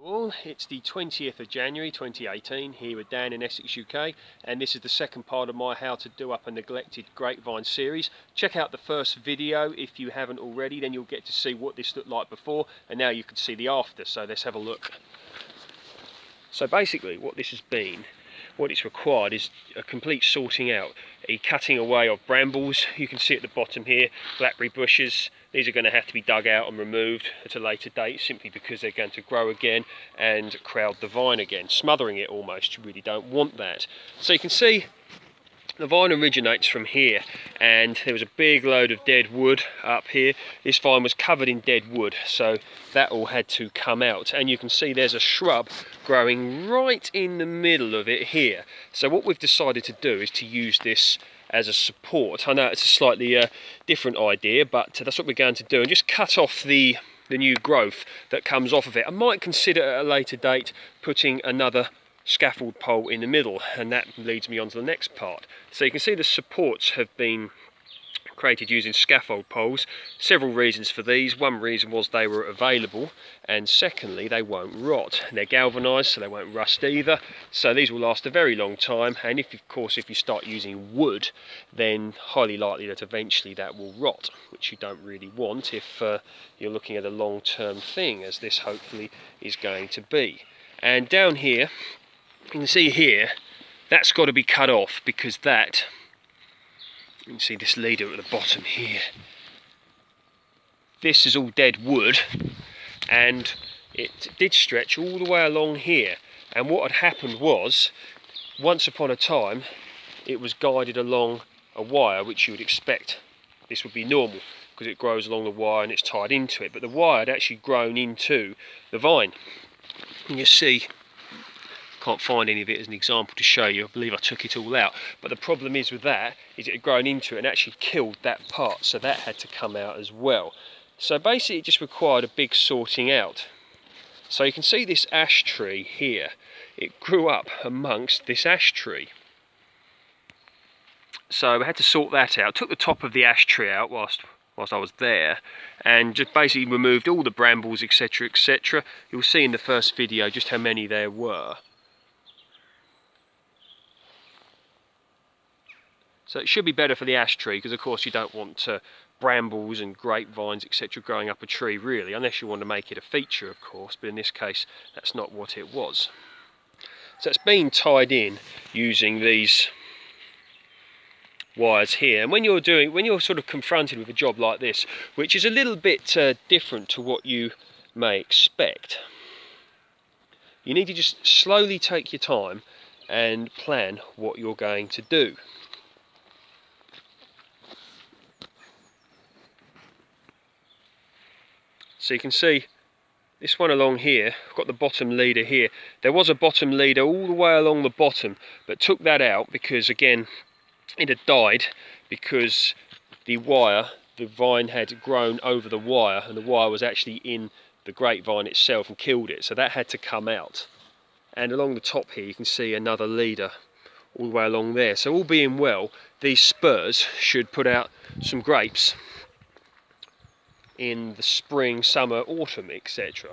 Well, it's the 20th of January 2018 here with Dan in Essex, UK, and this is the second part of my how to do up a neglected grapevine series. Check out the first video if you haven't already, then you'll get to see what this looked like before, and now you can see the after, so let's have a look. So basically what this has been, what it's required is a complete sorting out, a cutting away of brambles. You can see at the bottom here, blackberry bushes. These are going to have to be dug out and removed at a later date simply because they're going to grow again and crowd the vine again, smothering it almost. You really don't want that. So you can see the vine originates from here, and there was a big load of dead wood up here. This vine was covered in dead wood, so that all had to come out, and you can see there's a shrub growing right in the middle of it here. So what we've decided to do is to use this as a support. I know it's a slightly different idea, but that's what we're going to do, and just cut off the new growth that comes off of it. I might consider at a later date putting another scaffold pole in the middle, and that leads me on to the next part. So you can see the supports have been created using scaffold poles. Several reasons for these. One reason was they were available, and secondly they won't rot. They're galvanised, so they won't rust either, so these will last a very long time. And if you start using wood, then highly likely that eventually that will rot, which you don't really want if you're looking at a long-term thing, as this hopefully is going to be. And down here you can see here, that's got to be cut off, because that, you can see this leader at the bottom here, this is all dead wood, and it did stretch all the way along here. And what had happened was, once upon a time, it was guided along a wire, which you would expect this would be normal, because it grows along the wire and it's tied into it, but the wire had actually grown into the vine. And you see, can't find any of it as an example to show you. I believe I took it all out, but the problem is with that is it had grown into it and actually killed that part, so that had to come out as well. So basically it just required a big sorting out. So you can see this ash tree here, it grew up amongst this ash tree, so I had to sort that out. Took the top of the ash tree out whilst I was there, and just basically removed all the brambles, etc, etc. You'll see in the first video just how many there were. So it should be better for the ash tree, because of course you don't want brambles and grapevines, etc, growing up a tree really, unless you want to make it a feature of course, but in this case that's not what it was. So it's been tied in using these wires here. And when you're sort of confronted with a job like this, which is a little bit different to what you may expect, you need to just slowly take your time and plan what you're going to do. So you can see this one along here, I've got the bottom leader here. There was a bottom leader all the way along the bottom, but took that out because again it had died, because the vine had grown over the wire, and the wire was actually in the grapevine itself and killed it, so that had to come out. And along the top here you can see another leader all the way along there. So all being well, these spurs should put out some grapes in the spring, summer, autumn, etc.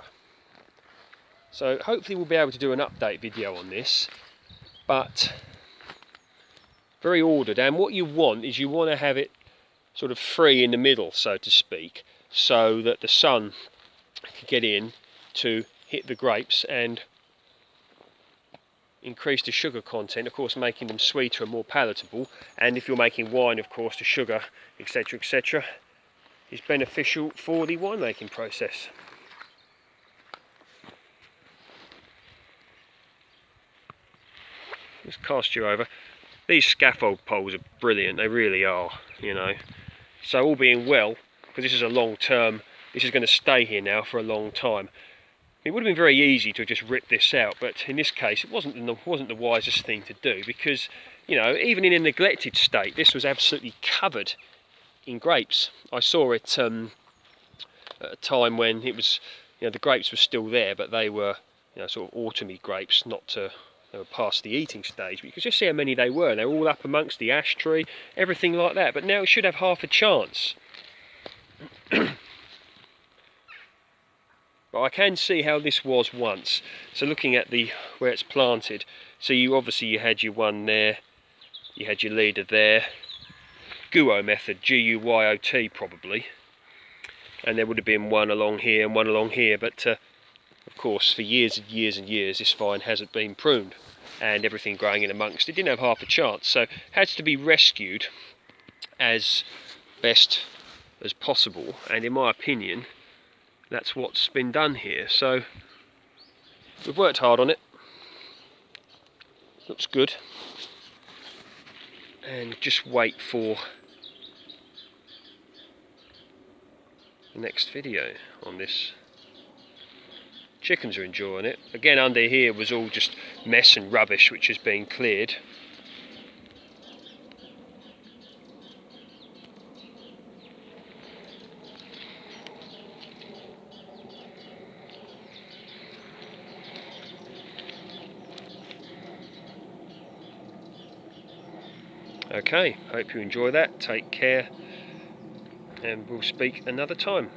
So hopefully we'll be able to do an update video on this, but very ordered. And what you want is you want to have it sort of free in the middle, so to speak, so that the sun can get in to hit the grapes and increase the sugar content, of course making them sweeter and more palatable. And if you're making wine, of course, the sugar, etc, etc, is beneficial for the winemaking process. Just cast you over. These scaffold poles are brilliant, they really are, you know. So all being well, because this is a long term, this is going to stay here now for a long time. It would have been very easy to just rip this out, but in this case it wasn't the wisest thing to do, because, you know, even in a neglected state, this was absolutely covered in grapes. I saw it at a time when it was, you know, the grapes were still there, but they were, you know, sort of autumny grapes, they were past the eating stage. But you could just see how many they were. They were all up amongst the ash tree, everything like that. But now it should have half a chance. But I can see how this was once. So looking at the where it's planted, so you had your one there, you had your leader there, Guo method, G-U-Y-O-T probably, and there would have been one along here and one along here, but of course for years and years and years this vine hasn't been pruned, and everything growing in amongst it didn't have half a chance, so had to be rescued as best as possible, and in my opinion that's what's been done here. So we've worked hard on it, looks good, and just wait for the next video on this. Chickens are enjoying it. Again, under here was all just mess and rubbish which has been cleared. Okay, hope you enjoy that. Take care, and we'll speak another time.